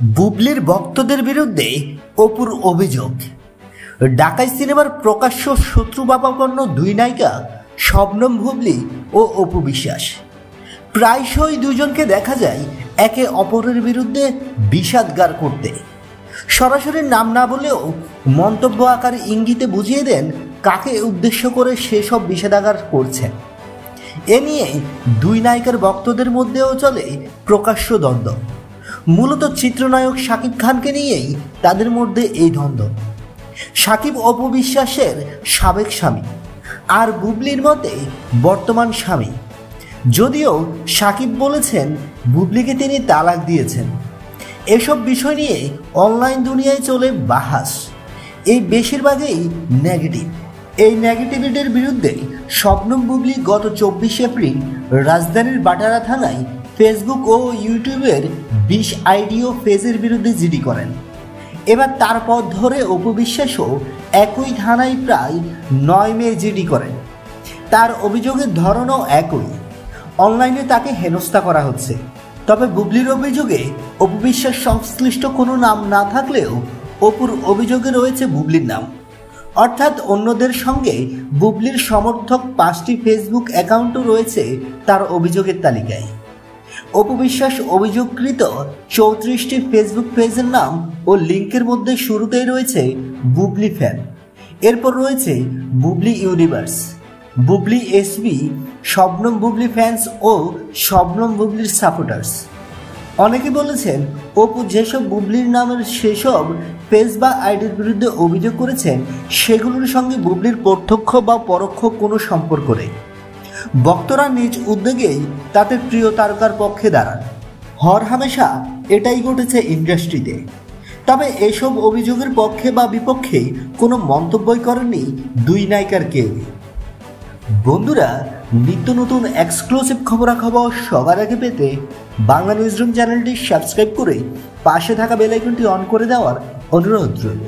বুবলির ভক্তদের বিরুদ্ধে অপুর অভিযোগ। ঢাকাই সিনেমার প্রকাশ্য শত্রুভাবাপন্ন দুই নায়িকা শবনম বুবলি ও অপু বিশ্বাস। প্রায়শই দুজনকে দেখা যায় একে অপরের বিরুদ্ধে বিষাদগার করতে। সরাসরি নাম না বলেও মন্তব্য আকারে ইঙ্গিতে বুঝিয়ে দেন কাকে উদ্দেশ্য করে সেসব বিষাদাগার করছেন। এ নিয়ে দুই নায়িকার ভক্তদের মধ্যেও চলে প্রকাশ্য দ্বন্দ্ব। মূলত চিত্রনায়ক শাকিব খানকে নিয়েই তাদের মধ্যে এই দ্বন্দ্ব। শাকিব অপু বিশ্বাসের সাবেক স্বামী, আর বুবলির মতে বর্তমান স্বামী। যদিও শাকিব বলেছেন বুবলিকে তিনি তালাক দিয়েছেন। এসব বিষয় নিয়ে অনলাইন দুনিয়ায় চলে বাহাস। এই বেশিরভাগই নেগেটিভ। এই নেগেটিভিটির বিরুদ্ধে শবনম বুবলি গত 24 এপ্রিল রাজধানীর বাটারা থানায় ফেসবুক ও ইউটিউবের 20 আইডি ও পেজের বিরুদ্ধে জিডি করেন। এবার তারপর ধরে অপু বিশ্বাসও একই থানায় প্রায় 9 মে জিডি করেন। তার অভিযোগের ধরনও একই। অনলাইনে তাকে হেনস্থা করা হচ্ছে। তবে বুবলির অভিযোগে অপু বিশ্বাস সংশ্লিষ্ট কোনো নাম না থাকলেও অপুর অভিযোগে রয়েছে বুবলির নাম। অর্থাৎ অন্যদের সঙ্গে বুবলির সমর্থক 5টি ফেসবুক অ্যাকাউন্টও রয়েছে তার অভিযোগের তালিকায়। অপু বিশ্বাস অভিযোগকৃত 34টি ফেসবুক পেজের নাম ও লিঙ্কের মধ্যে শুরুতেই রয়েছে বুবলি ফ্যান, এরপর রয়েছে Bubly universe, Bubly SB, Shabnam Bubly fans ও শবনম বুবলির সাপোর্টার্স। অনেকে বলেছেন অপু যেসব বুবলির নামের সেসব পেজ বা আইডির বিরুদ্ধে অভিযোগ করেছেন সেগুলোর সঙ্গে বুবলির প্রত্যক্ষ বা পরোক্ষ কোনো সম্পর্ক নেই। ভক্তরা নিজ উদ্যোগেই তাদের প্রিয় তারকার পক্ষে দাঁড়ান। হরহামেশা এটাই ঘটেছে ইন্ডাস্ট্রিতে। তবে এসব অভিযোগের পক্ষে বা বিপক্ষে কোনো মন্তব্যই করেননি দুই নায়িকার কেউ। বন্ধুরা, নিত্য নতুন এক্সক্লুসিভ খবরাখবর সবার আগে পেতে বাংলা নিউজরুম চ্যানেলটি সাবস্ক্রাইব করে পাশে থাকা বেল আইকনটি অন করে দেওয়ার অনুরোধ রইল।